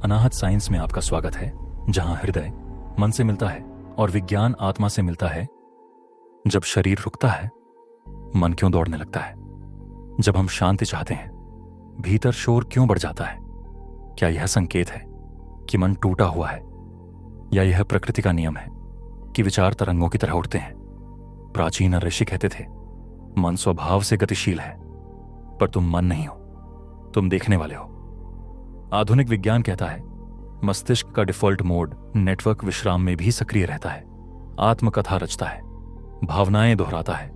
अनाहत science में आपका स्वागत है, जहां हृदय मन से मिलता है और विज्ञान आत्मा से मिलता है। जब शरीर रुकता है, मन क्यों दौड़ने लगता है? जब हम शांति चाहते हैं, भीतर शोर क्यों बढ़ जाता है? क्या यह संकेत है कि मन टूटा हुआ है, या यह प्रकृति का नियम है कि विचार तरंगों की तरह उठते हैं? प्राचीन ऋषि कहते थे, मन स्वभाव से गतिशील है, पर तुम मन नहीं हो, तुम देखने वाले हो। आधुनिक विज्ञान कहता है, मस्तिष्क का डिफॉल्ट मोड नेटवर्क विश्राम में भी सक्रिय रहता है। आत्मकथा रचता है, भावनाएं दोहराता है,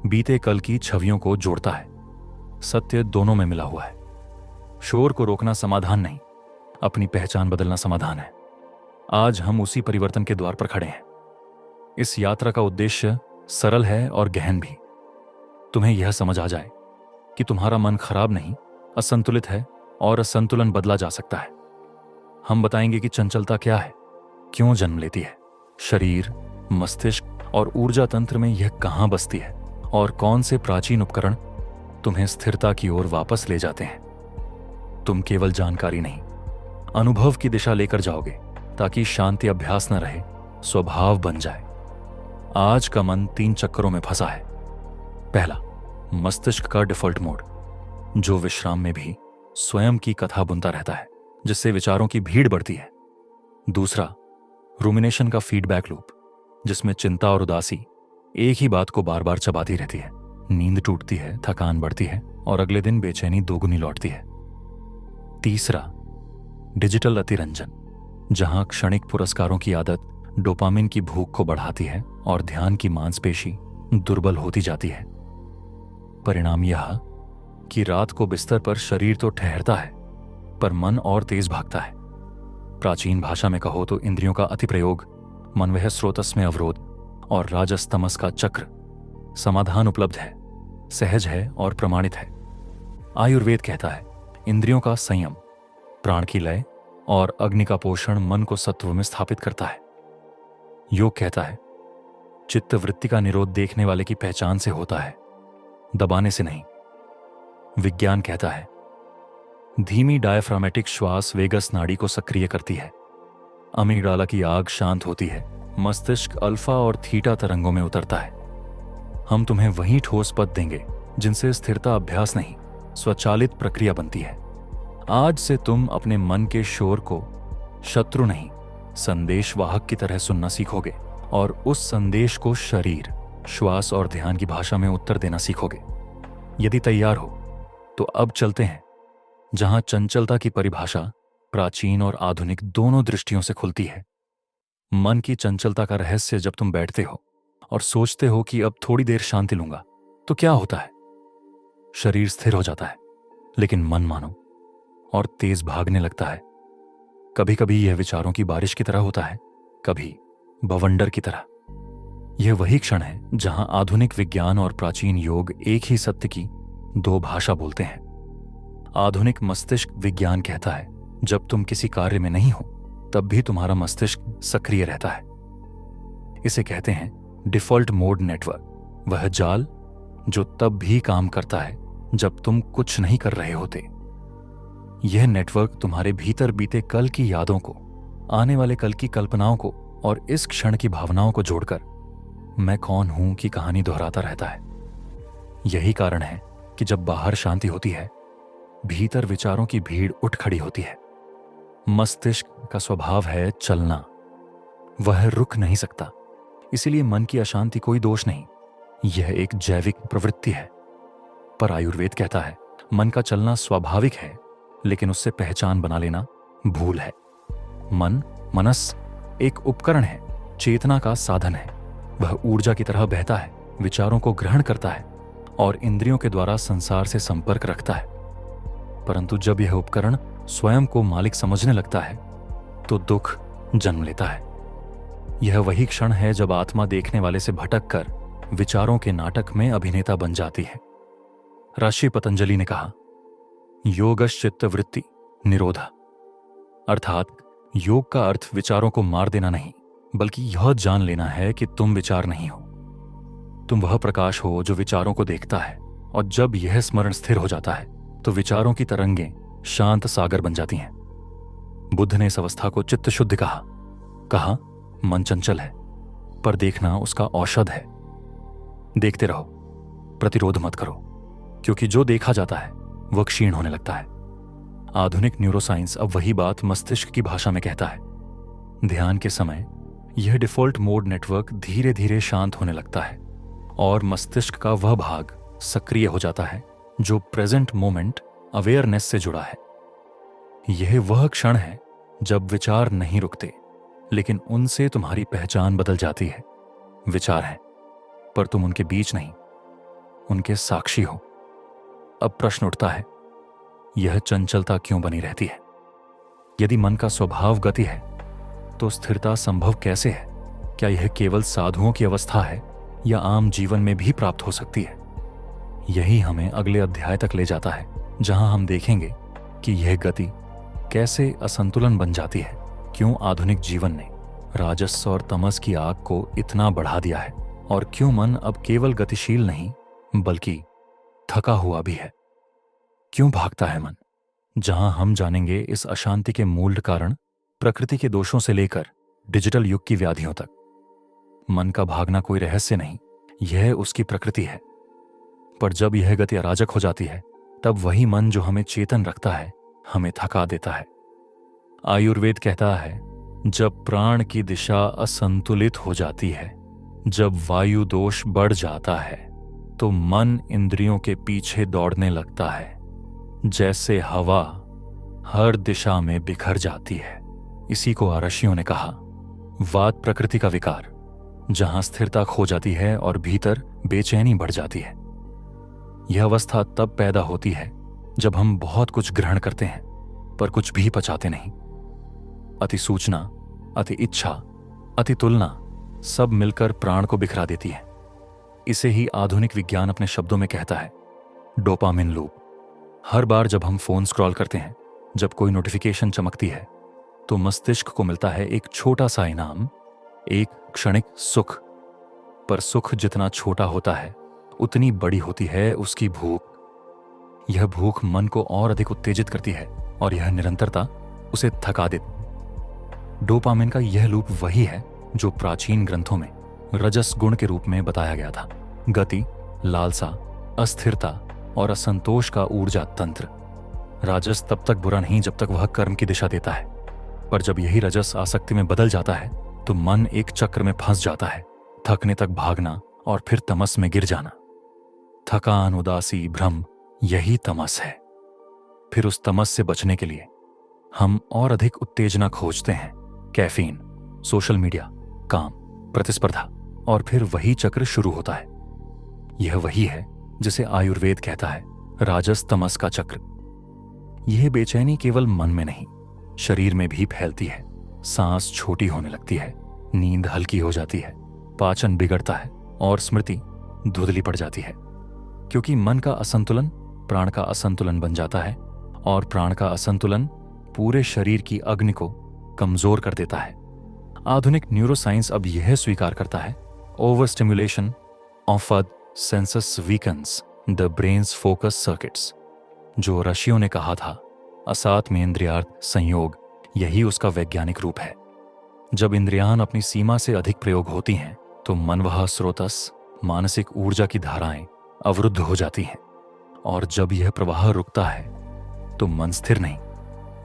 बीते कल की छवियों को जोड़ता है। सत्य दोनों में मिला हुआ है। शोर को रोकना समाधान नहीं, अपनी पहचान बदलना समाधान है। आज हम उसी परिवर्तन के द्वार पर खड़े हैं। इस यात्रा का उद्देश्य सरल है और गहन भी। तुम्हें यह समझ आ जाए कि तुम्हारा मन खराब नहीं, असंतुलित है, और असंतुलन बदला जा सकता है। हम बताएंगे कि चंचलता क्या है, क्यों जन्म लेती है, शरीर, मस्तिष्क और ऊर्जा तंत्र में यह कहां बसती है, और कौन से प्राचीन उपकरण तुम्हें स्थिरता की ओर वापस ले जाते हैं। तुम केवल जानकारी नहीं, अनुभव की दिशा लेकर जाओगे, ताकि शांति अभ्यास न रहे, स्वभाव बन जाए। आज का मन 3 चक्करों में फंसा है। पहला, मस्तिष्क का डिफॉल्ट मोड, जो विश्राम में भी स्वयं की कथा बुनता रहता है, जिससे विचारों की भीड़ बढ़ती है। दूसरा, रूमिनेशन का फीडबैक लूप, जिसमें चिंता और उदासी एक ही बात को बार बार चबाती रहती है। नींद टूटती है, थकान बढ़ती है, और अगले दिन बेचैनी दोगुनी लौटती है। तीसरा, डिजिटल अतिरंजन, जहां क्षणिक पुरस्कारों की आदत डोपामिन की भूख को बढ़ाती है और ध्यान की मांसपेशी दुर्बल होती जाती है। परिणाम यह कि रात को बिस्तर पर शरीर तो ठहरता है, पर मन और तेज भागता है। प्राचीन भाषा में कहो तो इंद्रियों का अतिप्रयोग, मनवह स्रोतस में अवरोध और राजस तमस का चक्र। समाधान उपलब्ध है, सहज है और प्रमाणित है। आयुर्वेद कहता है, इंद्रियों का संयम, प्राण की लय और अग्नि का पोषण मन को सत्व में स्थापित करता है। योग कहता है, चित्त वृत्ति का निरोध देखने वाले की पहचान से होता है, दबाने से नहीं। विज्ञान कहता है, धीमी डायफ्रामेटिक श्वास वेगस नाड़ी को सक्रिय करती है, अमीगडाला की आग शांत होती है, मस्तिष्क अल्फा और थीटा तरंगों में उतरता है। हम तुम्हें वही ठोस पद देंगे जिनसे स्थिरता अभ्यास नहीं, स्वचालित प्रक्रिया बनती है। आज से तुम अपने मन के शोर को शत्रु नहीं, संदेशवाहक की तरह सुनना सीखोगे, और उस संदेश को शरीर, श्वास और ध्यान की भाषा में उत्तर देना सीखोगे। यदि तैयार हो तो अब चलते हैं जहां चंचलता की परिभाषा प्राचीन और आधुनिक दोनों दृष्टियों से खुलती है। मन की चंचलता का रहस्य, जब तुम बैठते हो और सोचते हो कि अब थोड़ी देर शांति लूंगा, तो क्या होता है? शरीर स्थिर हो जाता है, लेकिन मन मानो और तेज भागने लगता है। कभी कभी यह विचारों की बारिश की तरह होता है, कभी बवंडर की तरह। यह वही क्षण है जहां आधुनिक विज्ञान और प्राचीन योग एक ही सत्य की 2 भाषा बोलते हैं। आधुनिक मस्तिष्क विज्ञान कहता है, जब तुम किसी कार्य में नहीं हो, तब भी तुम्हारा मस्तिष्क सक्रिय रहता है। इसे कहते हैं डिफॉल्ट मोड नेटवर्क, वह जाल जो तब भी काम करता है जब तुम कुछ नहीं कर रहे होते। यह नेटवर्क तुम्हारे भीतर बीते कल की यादों को, आने वाले कल की कल्पनाओं को और इस क्षण की भावनाओं को जोड़कर मैं कौन हूं की कहानी दोहराता रहता है। यही कारण है कि जब बाहर शांति होती है, भीतर विचारों की भीड़ उठ खड़ी होती है। मस्तिष्क का स्वभाव है चलना, वह रुक नहीं सकता। इसीलिए मन की अशांति कोई दोष नहीं, यह एक जैविक प्रवृत्ति है। पर आयुर्वेद कहता है, मन का चलना स्वाभाविक है, लेकिन उससे पहचान बना लेना भूल है। मनस एक उपकरण है, चेतना का साधन है। वह ऊर्जा की तरह बहता है, विचारों को ग्रहण करता है और इंद्रियों के द्वारा संसार से संपर्क रखता है। परंतु जब यह उपकरण स्वयं को मालिक समझने लगता है, तो दुख जन्म लेता है। यह वही क्षण है जब आत्मा देखने वाले से भटक कर विचारों के नाटक में अभिनेता बन जाती है। ऋषि पतंजलि ने कहा, योगश्चित्त वृत्ति निरोधा, अर्थात योग का अर्थ विचारों को मार देना नहीं, बल्कि यह जान लेना है कि तुम विचार नहीं हो। तुम वह प्रकाश हो जो विचारों को देखता है, और जब यह स्मरण स्थिर हो जाता है, तो विचारों की तरंगें शांत सागर बन जाती हैं। बुद्ध ने इस अवस्था को चित्त शुद्धि कहा। कहा, मन चंचल है, पर देखना उसका औषध है। देखते रहो, प्रतिरोध मत करो, क्योंकि जो देखा जाता है वह क्षीण होने लगता है। आधुनिक न्यूरोसाइंस अब वही बात मस्तिष्क की भाषा में कहता है। ध्यान के समय यह डिफॉल्ट मोड नेटवर्क धीरे धीरे शांत होने लगता है और मस्तिष्क का वह भाग सक्रिय हो जाता है जो प्रेजेंट मोमेंट अवेयरनेस से जुड़ा है। यह वह क्षण है जब विचार नहीं रुकते, लेकिन उनसे तुम्हारी पहचान बदल जाती है। विचार हैं, पर तुम उनके बीच नहीं, उनके साक्षी हो। अब प्रश्न उठता है, यह चंचलता क्यों बनी रहती है? यदि मन का स्वभाव गति है, तो स्थिरता संभव कैसे है? क्या यह केवल साधुओं की अवस्था है या आम जीवन में भी प्राप्त हो सकती है? यही हमें अगले अध्याय तक ले जाता है, जहां हम देखेंगे कि यह गति कैसे असंतुलन बन जाती है, क्यों आधुनिक जीवन ने राजस और तमस की आग को इतना बढ़ा दिया है, और क्यों मन अब केवल गतिशील नहीं बल्कि थका हुआ भी है। क्यों भागता है मन? जहां हम जानेंगे इस अशांति के मूल कारण, प्रकृति के दोषों से लेकर डिजिटल युग की व्याधियों तक। मन का भागना कोई रहस्य नहीं, यह उसकी प्रकृति है। पर जब यह गति अराजक हो जाती है, तब वही मन जो हमें चेतन रखता है हमें थका देता है। आयुर्वेद कहता है, जब प्राण की दिशा असंतुलित हो जाती है, जब वायु दोष बढ़ जाता है, तो मन इंद्रियों के पीछे दौड़ने लगता है, जैसे हवा हर दिशा में बिखर जाती है। इसी को आरशियों ने कहा वात प्रकृति का विकार, जहां स्थिरता खो जाती है और भीतर बेचैनी बढ़ जाती है। यह अवस्था तब पैदा होती है जब हम बहुत कुछ ग्रहण करते हैं पर कुछ भी पचाते नहीं। अति सूचना, अति इच्छा, अति तुलना सब मिलकर प्राण को बिखरा देती है। इसे ही आधुनिक विज्ञान अपने शब्दों में कहता है डोपामिन लूप। हर बार जब हम फोन स्क्रॉल करते हैं, जब कोई नोटिफिकेशन चमकती है, तो मस्तिष्क को मिलता है एक छोटा सा इनाम, एक क्षणिक सुख। पर सुख जितना छोटा होता है उतनी बड़ी होती है उसकी भूख। यह भूख मन को और अधिक उत्तेजित करती है और यह निरंतरता उसे थका देती। डोपामिन का यह लूप वही है जो प्राचीन ग्रंथों में रजस गुण के रूप में बताया गया था। गति, लालसा, अस्थिरता और असंतोष का ऊर्जा तंत्र। राजस तब तक बुरा नहीं जब तक वह कर्म की दिशा देता है, पर जब यही रजस आसक्ति में बदल जाता है तो मन एक चक्र में फंस जाता है, थकने तक भागना और फिर तमस में गिर जाना। थकान, उदासी, भ्रम, यही तमस है। फिर उस तमस से बचने के लिए हम और अधिक उत्तेजना खोजते हैं, कैफीन, सोशल मीडिया, काम, प्रतिस्पर्धा, और फिर वही चक्र शुरू होता है। यह वही है जिसे आयुर्वेद कहता है राजस तमस का चक्र। यह बेचैनी केवल मन में नहीं, शरीर में भी फैलती है। सांस छोटी होने लगती है, नींद हल्की हो जाती है, पाचन बिगड़ता है और स्मृति धुंधली पड़ जाती है, क्योंकि मन का असंतुलन प्राण का असंतुलन बन जाता है और प्राण का असंतुलन पूरे शरीर की अग्नि को कमजोर कर देता है। आधुनिक न्यूरोसाइंस अब यह स्वीकार करता है over stimulation of the census weakens the brains focus circuits. जो ऋषियों ने कहा था असात में इंद्रियार्थ संयोग, यही उसका वैज्ञानिक रूप है। जब इंद्रियां अपनी सीमा से अधिक प्रयोग होती हैं तो मनवह स्रोतस, मानसिक ऊर्जा की धाराएं अवरुद्ध हो जाती हैं, और जब यह प्रवाह रुकता है तो मन स्थिर नहीं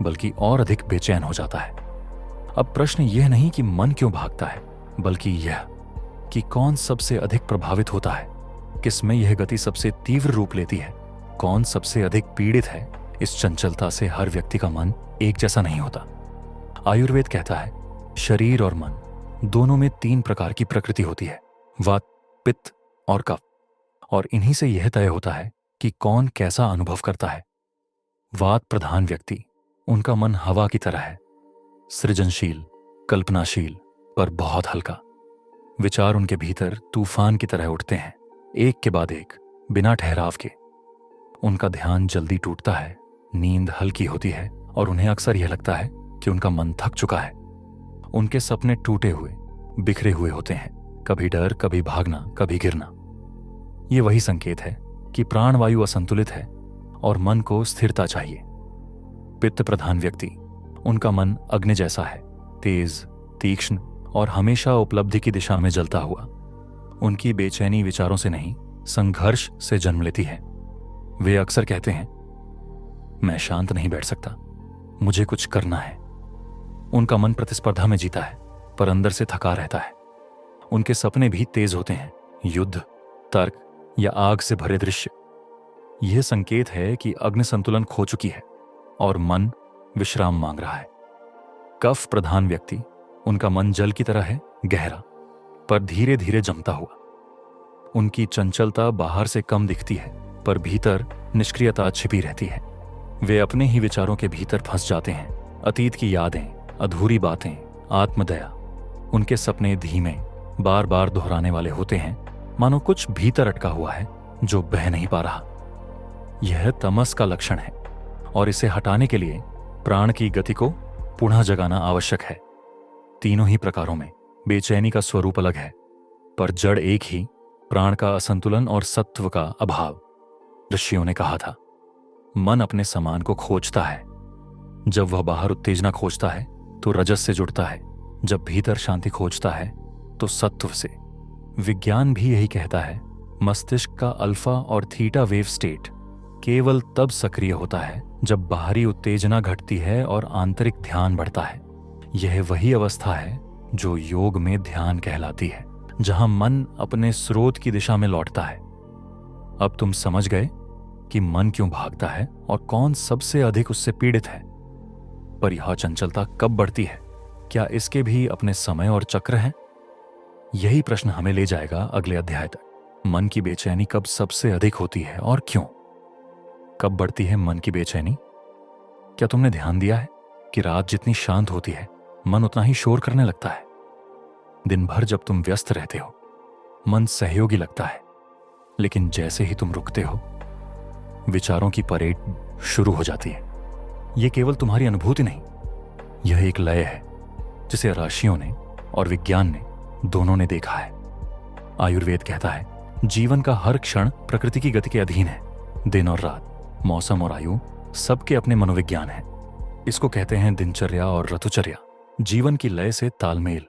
बल्कि और अधिक बेचैन हो जाता है। अब प्रश्न यह नहीं कि मन क्यों भागता है, बल्कि यह कि कौन सबसे अधिक प्रभावित होता है, किसमें यह गति सबसे तीव्र रूप लेती है, कौन सबसे अधिक पीड़ित है। इस चंचलता से हर व्यक्ति का मन एक जैसा नहीं होता। आयुर्वेद कहता है शरीर और मन दोनों में 3 प्रकार की प्रकृति होती है, वात, पित्त और कफ, और इन्हीं से यह तय होता है कि कौन कैसा अनुभव करता है। वात प्रधान व्यक्ति, उनका मन हवा की तरह है, सृजनशील, कल्पनाशील, पर बहुत हल्का। विचार उनके भीतर तूफान की तरह उठते हैं, एक के बाद एक, बिना ठहराव के। उनका ध्यान जल्दी टूटता है, नींद हल्की होती है और उन्हें अक्सर यह लगता है कि उनका मन थक चुका है। उनके सपने टूटे हुए, बिखरे हुए होते हैं, कभी डर, कभी भागना, कभी गिरना। ये वही संकेत है कि प्राणवायु असंतुलित है और मन को स्थिरता चाहिए। पित्त प्रधान व्यक्ति, उनका मन अग्नि जैसा है, तेज, तीक्ष्ण और हमेशा उपलब्धि की दिशा में जलता हुआ। उनकी बेचैनी विचारों से नहीं, संघर्ष से जन्म लेती है। वे अक्सर कहते हैं, मैं शांत नहीं बैठ सकता, मुझे कुछ करना है। उनका मन प्रतिस्पर्धा में जीता है, पर अंदर से थका रहता है। उनके सपने भी तेज होते हैं, युद्ध, तर्क या आग से भरे दृश्य। यह संकेत है कि अग्नि संतुलन खो चुकी है और मन विश्राम मांग रहा है। कफ प्रधान व्यक्ति, उनका मन जल की तरह है, गहरा पर धीरे धीरे जमता हुआ। उनकी चंचलता बाहर से कम दिखती है, पर भीतर निष्क्रियता छिपी रहती है। वे अपने ही विचारों के भीतर फंस जाते हैं। अतीत की यादें, अधूरी बातें, आत्मदया। उनके सपने धीमे, बार बार दोहराने वाले होते हैं, मानो कुछ भीतर अटका हुआ है जो बह नहीं पा रहा। यह तमस का लक्षण है और इसे हटाने के लिए प्राण की गति को पुनः जगाना आवश्यक है। तीनों ही प्रकारों में बेचैनी का स्वरूप अलग है, पर जड़ एक ही, प्राण का असंतुलन और सत्व का अभाव। ऋषियों ने कहा था, मन अपने समान को खोजता है। जब वह बाहर उत्तेजना खोजता है तो रजस से जुड़ता है, जब भीतर शांति खोजता है तो सत्व से। विज्ञान भी यही कहता है, मस्तिष्क का अल्फा और थीटा वेव स्टेट केवल तब सक्रिय होता है जब बाहरी उत्तेजना घटती है और आंतरिक ध्यान बढ़ता है। यह वही अवस्था है जो योग में ध्यान कहलाती है, जहां मन अपने स्रोत की दिशा में लौटता है। अब तुम समझ गए कि मन क्यों भागता है और कौन सबसे अधिक उससे पीड़ित है। पर यह चंचलता कब बढ़ती है? क्या इसके भी अपने समय और चक्र हैं? यही प्रश्न हमें ले जाएगा अगले अध्याय तक। मन की बेचैनी कब सबसे अधिक होती है और क्यों? कब बढ़ती है मन की बेचैनी? क्या तुमने ध्यान दिया है कि रात जितनी शांत होती है, मन उतना ही शोर करने लगता है? दिन भर जब तुम व्यस्त रहते हो, मन सहयोगी लगता है, लेकिन जैसे ही तुम रुकते हो, विचारों की परेड शुरू हो जाती है। यह केवल तुम्हारी अनुभूति नहीं, यह एक लय है जिसे राशियों ने और विज्ञान ने दोनों ने देखा है। आयुर्वेद कहता है, जीवन का हर क्षण प्रकृति की गति के अधीन है। दिन और रात, मौसम और आयु, सबके अपने मनोविज्ञान है। इसको कहते हैं दिनचर्या और ऋतुचर्या, जीवन की लय से तालमेल।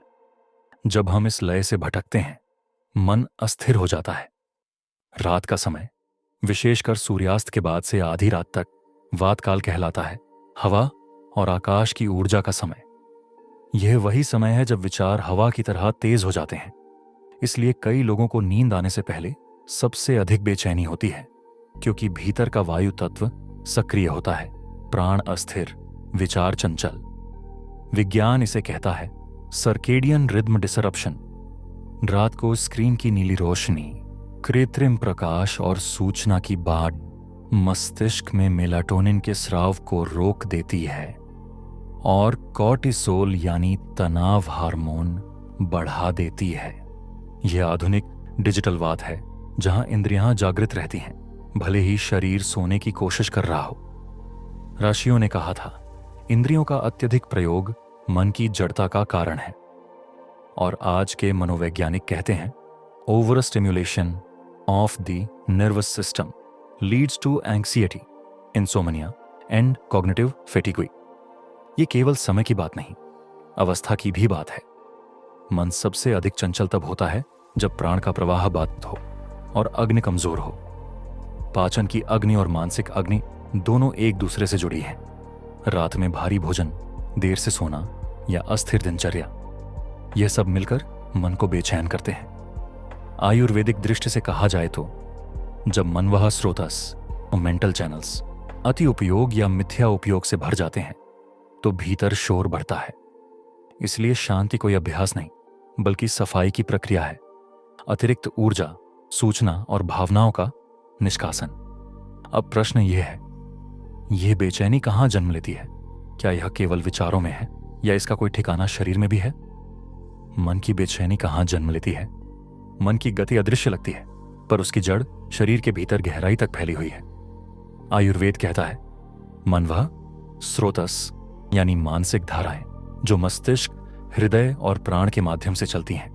जब हम इस लय से भटकते हैं, मन अस्थिर हो जाता है। रात का समय, विशेषकर सूर्यास्त के बाद से आधी रात तक, वातकाल कहलाता है, हवा और आकाश की ऊर्जा का समय। यह वही समय है जब विचार हवा की तरह तेज हो जाते हैं। इसलिए कई लोगों को नींद आने से पहले सबसे अधिक बेचैनी होती है, क्योंकि भीतर का वायु तत्व सक्रिय होता है, प्राण अस्थिर, विचार चंचल। विज्ञान इसे कहता है सर्केडियन रिद्म डिसरप्शन। रात को स्क्रीन की नीली रोशनी, कृत्रिम प्रकाश और सूचना की बाढ़ मस्तिष्क में मेलाटोनिन के स्राव को रोक देती है और कॉर्टिसोल यानी तनाव हार्मोन बढ़ा देती है। यह आधुनिक डिजिटलवाद है, जहां इंद्रियां जागृत रहती हैं, भले ही शरीर सोने की कोशिश कर रहा हो। राशियों ने कहा था, इंद्रियों का अत्यधिक प्रयोग मन की जड़ता का कारण है। और आज के मनोवैज्ञानिक कहते हैं, over stimulation of the nervous system leads to anxiety, insomnia and cognitive fatigue. ये केवल समय की बात नहीं, अवस्था की भी बात है। मन सबसे अधिक चंचल तब होता है जब प्राण का प्रवाह बाधित हो और अग्नि कमजोर हो। पाचन की अग्नि और मानसिक अग्नि दोनों एक दूसरे से जुड़ी हैं। रात में भारी भोजन, देर से सोना या अस्थिर दिनचर्या, यह सब मिलकर मन को बेचैन करते हैं। आयुर्वेदिक दृष्टि से कहा जाए तो जब मनवह स्रोतस और मेंटल चैनल्स अति उपयोग या मिथ्या उपयोग से भर जाते हैं तो भीतर शोर बढ़ता है। इसलिए शांति कोई अभ्यास नहीं, बल्कि सफाई की प्रक्रिया है। अतिरिक्त ऊर्जा, सूचना और भावनाओं का निष्कासन। अब प्रश्न यह है, यह बेचैनी कहां जन्म लेती है? क्या यह केवल विचारों में है या इसका कोई ठिकाना शरीर में भी है? मन की बेचैनी कहां जन्म लेती है? मन की गति अदृश्य लगती है, पर उसकी जड़ शरीर के भीतर गहराई तक फैली हुई है। आयुर्वेद कहता है, मन वह स्रोतस यानी मानसिक धाराएं जो मस्तिष्क, हृदय और प्राण के माध्यम से चलती हैं।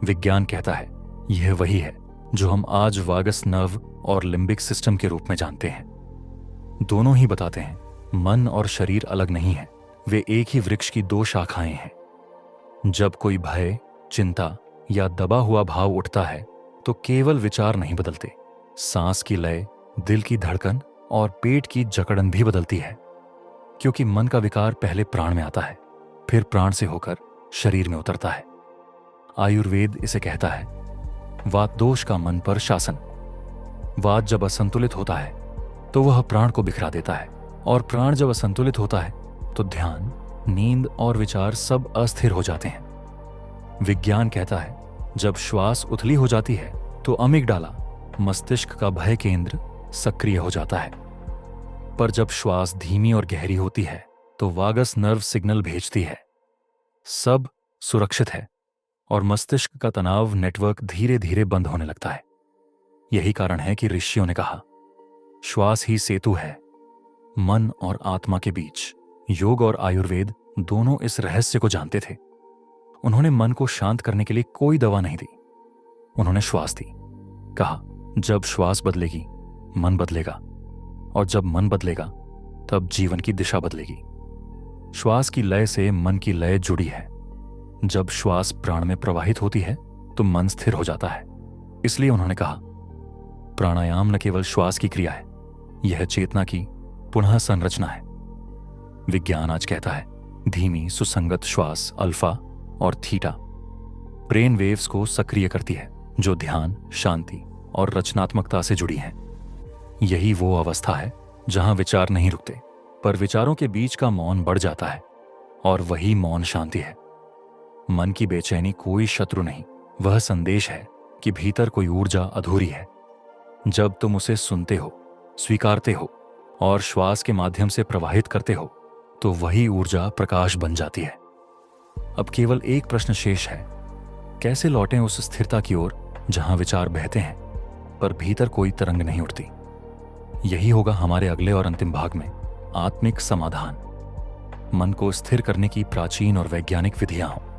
विज्ञान कहता है, यह वही है जो हम आज वागस नर्व और लिम्बिक सिस्टम के रूप में जानते हैं। दोनों ही बताते हैं मन और शरीर अलग नहीं है, वे एक ही वृक्ष की दो शाखाएं हैं। जब कोई भय, चिंता या दबा हुआ भाव उठता है तो केवल विचार नहीं बदलते, सांस की लय, दिल की धड़कन और पेट की जकड़न भी बदलती है। क्योंकि मन का विकार पहले प्राण में आता है, फिर प्राण से होकर शरीर में उतरता है। आयुर्वेद इसे कहता है वात दोष का मन पर शासन। वात जब असंतुलित होता है तो वह प्राण को बिखरा देता है, और प्राण जब असंतुलित होता है तो ध्यान, नींद और विचार सब अस्थिर हो जाते हैं। विज्ञान कहता है जब श्वास उथली हो जाती है तो अमिगडाला, मस्तिष्क का भय केंद्र, सक्रिय हो जाता है। पर जब श्वास धीमी और गहरी होती है तो वागस नर्व सिग्नल भेजती है सब सुरक्षित है, और मस्तिष्क का तनाव नेटवर्क धीरे धीरे बंद होने लगता है। यही कारण है कि ऋषियों ने कहा श्वास ही सेतु है मन और आत्मा के बीच। योग और आयुर्वेद दोनों इस रहस्य को जानते थे। उन्होंने मन को शांत करने के लिए कोई दवा नहीं दी, उन्होंने श्वास दी। कहा जब श्वास बदलेगी मन बदलेगा, और जब मन बदलेगा तब जीवन की दिशा बदलेगी। श्वास की लय से मन की लय जुड़ी है। जब श्वास प्राण में प्रवाहित होती है तो मन स्थिर हो जाता है। इसलिए उन्होंने कहा प्राणायाम न केवल श्वास की क्रिया है, यह चेतना की पुनः संरचना है। विज्ञान आज कहता है धीमी सुसंगत श्वास अल्फा और थीटा ब्रेन वेव्स को सक्रिय करती है, जो ध्यान, शांति और रचनात्मकता से जुड़ी हैं। यही वो अवस्था है जहां विचार नहीं रुकते, पर विचारों के बीच का मौन बढ़ जाता है, और वही मौन शांति है। मन की बेचैनी कोई शत्रु नहीं, वह संदेश है कि भीतर कोई ऊर्जा अधूरी है। जब तुम उसे सुनते हो, स्वीकारते हो और श्वास के माध्यम से प्रवाहित करते हो तो वही ऊर्जा प्रकाश बन जाती है। अब केवल एक प्रश्न शेष है, कैसे लौटें उस स्थिरता की ओर जहां विचार बहते हैं पर भीतर कोई तरंग नहीं उठती। यही होगा हमारे अगले और अंतिम भाग में, आत्मिक समाधान। मन को स्थिर करने की प्राचीन और वैज्ञानिक विधियां हों।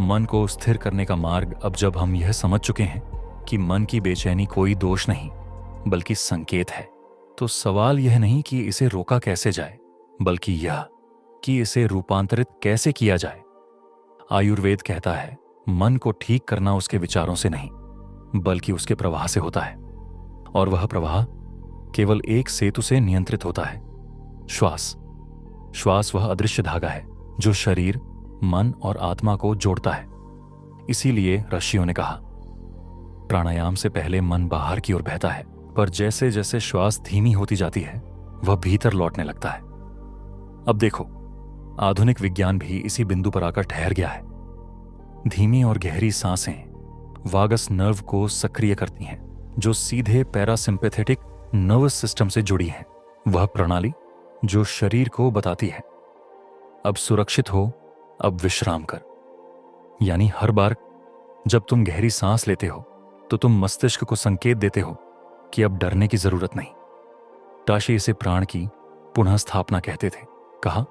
मन को स्थिर करने का मार्ग। अब जब हम यह समझ चुके हैं कि मन की बेचैनी कोई दोष नहीं बल्कि संकेत है, तो सवाल यह नहीं कि इसे रोका कैसे जाए, बल्कि यह कि इसे रूपांतरित कैसे किया जाए। आयुर्वेद कहता है मन को ठीक करना उसके विचारों से नहीं बल्कि उसके प्रवाह से होता है, और वह प्रवाह केवल एक सेतु से नियंत्रित होता है, श्वास। श्वास वह अदृश्य धागा है जो शरीर, मन और आत्मा को जोड़ता है। इसीलिए ऋषियों ने कहा प्राणायाम से पहले मन बाहर की ओर बहता है, पर जैसे जैसे श्वास धीमी होती जाती है वह भीतर लौटने लगता है। अब देखो, आधुनिक विज्ञान भी इसी बिंदु पर आकर ठहर गया है। धीमी और गहरी सांसें वागस नर्व को सक्रिय करती हैं, जो सीधे पैरासिम्पैथेटिक नर्वस सिस्टम से जुड़ी हैं। वह प्रणाली जो शरीर को बताती है अब सुरक्षित हो, अब विश्राम कर। यानी हर बार जब तुम गहरी सांस लेते हो तो तुम मस्तिष्क को संकेत देते हो कि अब डरने की जरूरत नहीं। ताशी इसे प्राण की पुनः स्थापना कहते थे। कहा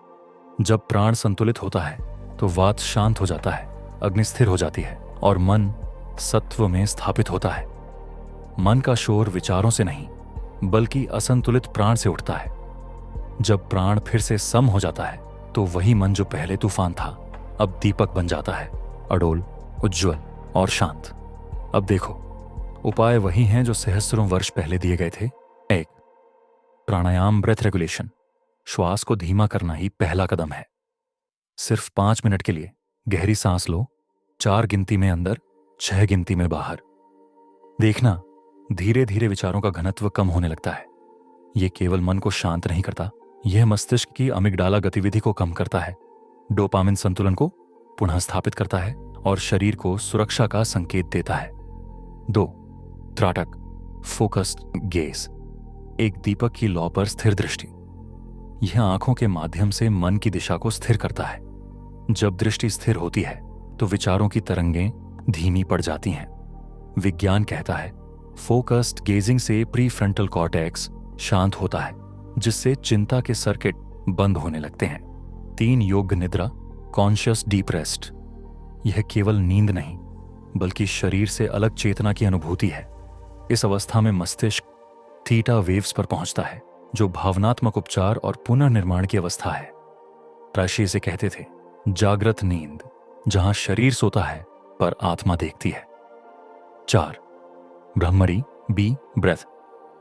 जब प्राण संतुलित होता है तो वात शांत हो जाता है, अग्नि स्थिर हो जाती है और मन सत्व में स्थापित होता है। मन का शोर विचारों से नहीं बल्कि असंतुलित प्राण से उठता है। जब प्राण फिर से सम हो जाता है तो वही मन जो पहले तूफान था अब दीपक बन जाता है, अडोल, उज्ज्वल और शांत। अब देखो, उपाय वही हैं जो सहस्त्रों वर्ष पहले दिए गए थे। 1. प्राणायाम, ब्रेथ रेगुलेशन। श्वास को धीमा करना ही पहला कदम है। सिर्फ 5 मिनट के लिए गहरी सांस लो, 4 गिनती में अंदर, 6 गिनती में बाहर। देखना, धीरे धीरे विचारों का घनत्व कम होने लगता है। यह केवल मन को शांत नहीं करता, यह मस्तिष्क की अमिगडाला गतिविधि को कम करता है, डोपामिन संतुलन को पुनः स्थापित करता है और शरीर को सुरक्षा का संकेत देता है। 2. त्राटक, फोकस्ड गेज। एक दीपक की लौ पर स्थिर दृष्टि। यह आंखों के माध्यम से मन की दिशा को स्थिर करता है। जब दृष्टि स्थिर होती है तो विचारों की तरंगें धीमी पड़ जाती हैं। विज्ञान कहता है फोकस्ड गेजिंग से प्रीफ्रंटल कॉर्टेक्स शांत होता है, जिससे चिंता के सर्किट बंद होने लगते हैं। 3. योग्य निद्रा, कॉन्शियस डीप रेस्ट। यह केवल नींद नहीं बल्कि शरीर से अलग चेतना की अनुभूति है। इस अवस्था में मस्तिष्क थीटा वेव्स पर पहुंचता है, जो भावनात्मक उपचार और पुनर्निर्माण की अवस्था है। ऋषि इसे कहते थे जागृत नींद, जहां शरीर सोता है पर आत्मा देखती है। 4. ब्रह्मरी बी ब्रेथ,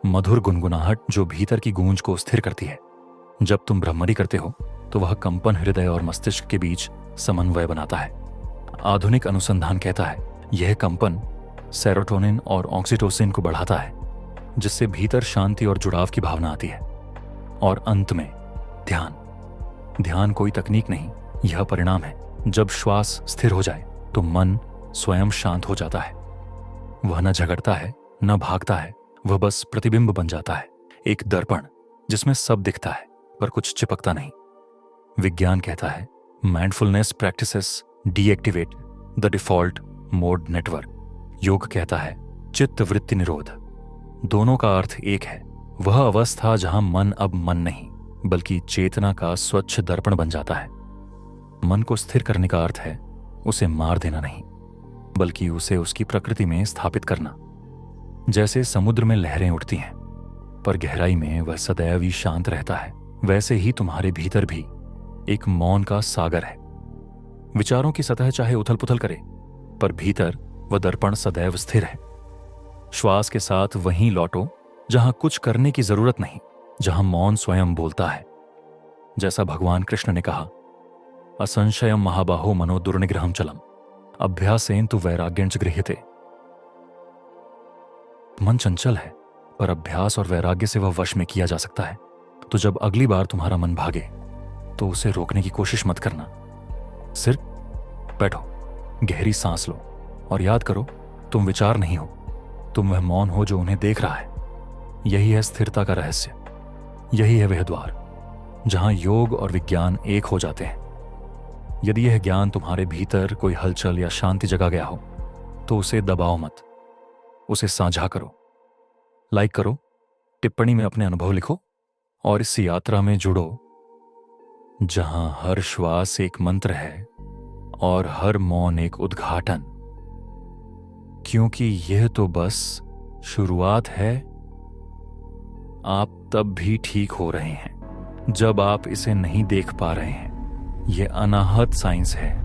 मधुर गुनगुनाहट जो भीतर की गूंज को स्थिर करती है। जब तुम ब्रह्मरी करते हो तो वह कंपन हृदय और मस्तिष्क के बीच समन्वय बनाता है। आधुनिक अनुसंधान कहता है यह कंपन सेरोटोनिन और ऑक्सीटोसिन को बढ़ाता है, जिससे भीतर शांति और जुड़ाव की भावना आती है। और अंत में ध्यान कोई तकनीक नहीं, यह परिणाम है। जब श्वास स्थिर हो जाए तो मन स्वयं शांत हो जाता है। वह न झगड़ता है न भागता है, वह बस प्रतिबिंब बन जाता है, एक दर्पण जिसमें सब दिखता है पर कुछ चिपकता नहीं। विज्ञान कहता है mindfulness practices deactivate the default mode network. योग कहता है चित्त वृत्ति निरोध। दोनों का अर्थ एक है, वह अवस्था जहां मन अब मन नहीं बल्कि चेतना का स्वच्छ दर्पण बन जाता है। मन को स्थिर करने का अर्थ है उसे मार देना नहीं, बल्कि उसे उसकी प्रकृति में स्थापित करना। जैसे समुद्र में लहरें उठती हैं पर गहराई में वह सदैव ही शांत रहता है, वैसे ही तुम्हारे भीतर भी एक मौन का सागर है। विचारों की सतह चाहे उथल पुथल करे, पर भीतर वह दर्पण सदैव स्थिर है। श्वास के साथ वहीं लौटो जहां कुछ करने की जरूरत नहीं, जहां मौन स्वयं बोलता है। जैसा भगवान कृष्ण ने कहा, असंशयम महाबाहो मनो दुर्निग्रहम चलम अभ्यासेन तु वैराग्यंच गृह्यते। मन चंचल है पर अभ्यास और वैराग्य से वह वश में किया जा सकता है। तो जब अगली बार तुम्हारा मन भागे तो उसे रोकने की कोशिश मत करना। सिर्फ बैठो, गहरी सांस लो और याद करो तुम विचार नहीं हो, तुम वह मौन हो जो उन्हें देख रहा है। यही है स्थिरता का रहस्य, यही है वह द्वार जहां योग और विज्ञान एक हो जाते हैं। यदि यह ज्ञान तुम्हारे भीतर कोई हलचल या शांति जगा गया हो तो उसे दबाओ मत, उसे साझा करो, लाइक करो, टिप्पणी में अपने अनुभव लिखो और इस यात्रा में जुड़ो जहां हर श्वास एक मंत्र है और हर मौन एक उद्घाटन। क्योंकि यह तो बस शुरुआत है। आप तब भी ठीक हो रहे हैं जब आप इसे नहीं देख पा रहे हैं। यह अनाहत साइंस है।